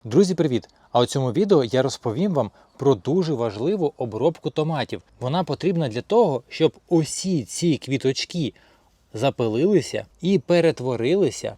Друзі, привіт! А у цьому відео я розповім вам про дуже важливу обробку томатів. Вона потрібна для того, щоб усі ці квіточки запилилися і перетворилися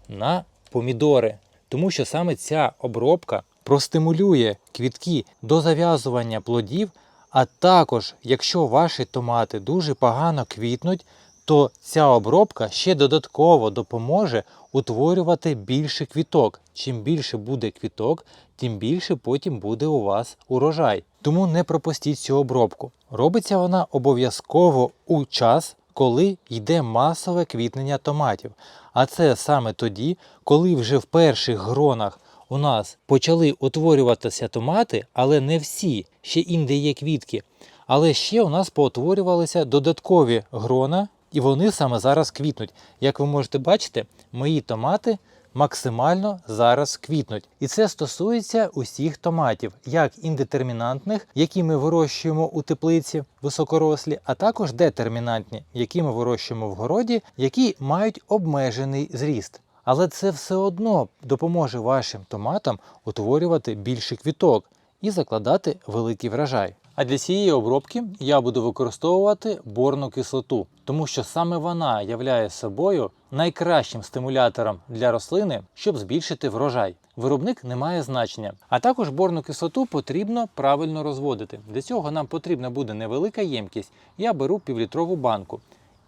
на помідори. Тому що саме ця обробка простимулює квітки до зав'язування плодів, а також, якщо ваші томати дуже погано квітнуть, то ця обробка ще додатково допоможе утворювати більше квіток. Чим більше буде квіток, тим більше потім буде у вас урожай. Тому не пропустіть цю обробку. Робиться вона обов'язково у час, коли йде масове квітнення томатів. А це саме тоді, коли вже в перших гронах у нас почали утворюватися томати, але не всі, ще інде є квітки. Але ще у нас поутворювалися додаткові грона, і вони саме зараз квітнуть. Як ви можете бачити, мої томати максимально зараз квітнуть. І це стосується усіх томатів, як індетермінантних, які ми вирощуємо у теплиці високорослі, а також детермінантні, які ми вирощуємо в городі, які мають обмежений зріст. Але це все одно допоможе вашим томатам утворювати більше квіток і закладати великий врожай. А для цієї обробки я буду використовувати борну кислоту, тому що саме вона являє собою найкращим стимулятором для рослини, щоб збільшити врожай. Виробник не має значення. А також борну кислоту потрібно правильно розводити. Для цього нам потрібна буде невелика ємкість. Я беру півлітрову банку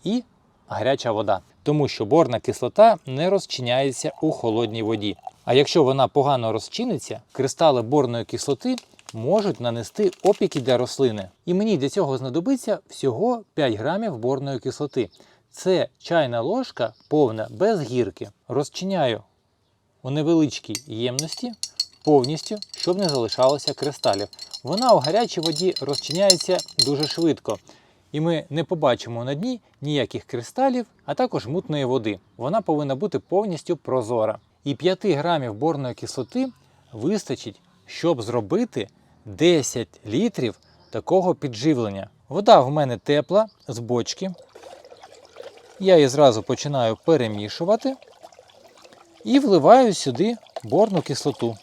і гаряча вода. Тому що борна кислота не розчиняється у холодній воді. А якщо вона погано розчиниться, кристали борної кислоти можуть нанести опіки для рослини. І мені для цього знадобиться всього 5 грамів борної кислоти. Це чайна ложка повна, без гірки. Розчиняю у невеличкій ємності повністю, щоб не залишалося кристалів. Вона у гарячій воді розчиняється дуже швидко. І ми не побачимо на дні ніяких кристалів, а також мутної води. Вона повинна бути повністю прозора. І 5 грамів борної кислоти вистачить, щоб зробити 10 літрів такого підживлення. Вода в мене тепла, з бочки. Я її зразу починаю перемішувати і вливаю сюди борну кислоту.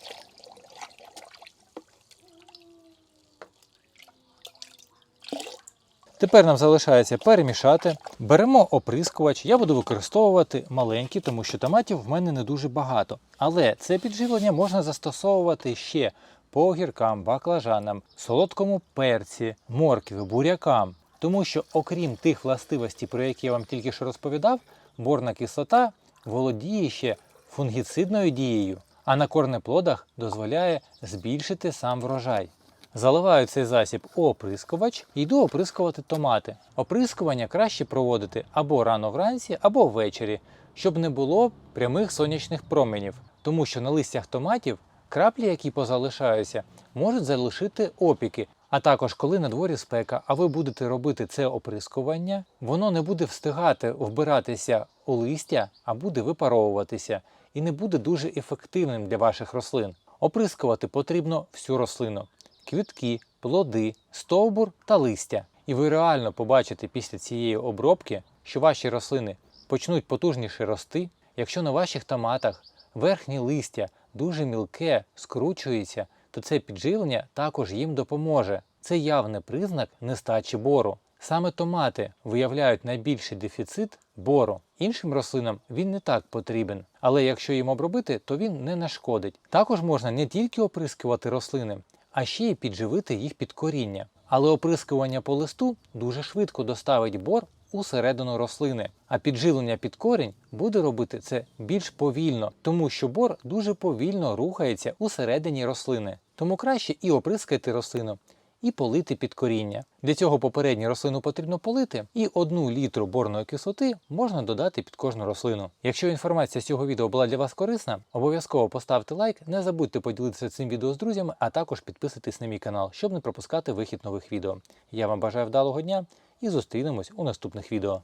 Тепер нам залишається перемішати. Беремо оприскувач. Я буду використовувати маленький, тому що томатів в мене не дуже багато. Але це підживлення можна застосовувати ще по огіркам, баклажанам, солодкому перці, моркві, бурякам. Тому що, окрім тих властивостей, про які я вам тільки що розповідав, борна кислота володіє ще фунгіцидною дією, а на корнеплодах дозволяє збільшити сам врожай. Заливаю цей засіб у оприскувач і йду оприскувати томати. Оприскування краще проводити або рано вранці, або ввечері, щоб не було прямих сонячних променів. Тому що на листях томатів краплі, які позалишаються, можуть залишити опіки. А також, коли на дворі спека, а ви будете робити це оприскування, воно не буде встигати вбиратися у листя, а буде випаровуватися. І не буде дуже ефективним для ваших рослин. Оприскувати потрібно всю рослину. Квітки, плоди, стовбур та листя. І ви реально побачите після цієї обробки, що ваші рослини почнуть потужніше рости. Якщо на ваших томатах верхнє листя дуже мілке, скручується, то це підживлення також їм допоможе. Це явний признак нестачі бору. Саме томати виявляють найбільший дефіцит бору. Іншим рослинам він не так потрібен, але якщо їм обробити, то він не нашкодить. Також можна не тільки оприскувати рослини, а ще й підживити їх під коріння. Але оприскування по листу дуже швидко доставить бор у середину рослини, а підживлення під корінь буде робити це більш повільно, тому що бор дуже повільно рухається у середині рослини. Тому краще і оприскати рослину, і полити під коріння. Для цього попередню рослину потрібно полити, і 1 літру борної кислоти можна додати під кожну рослину. Якщо інформація з цього відео була для вас корисна, обов'язково поставте лайк, не забудьте поділитися цим відео з друзями, а також підписуйтесь на мій канал, щоб не пропускати вихід нових відео. Я вам бажаю вдалого дня і зустрінемось у наступних відео.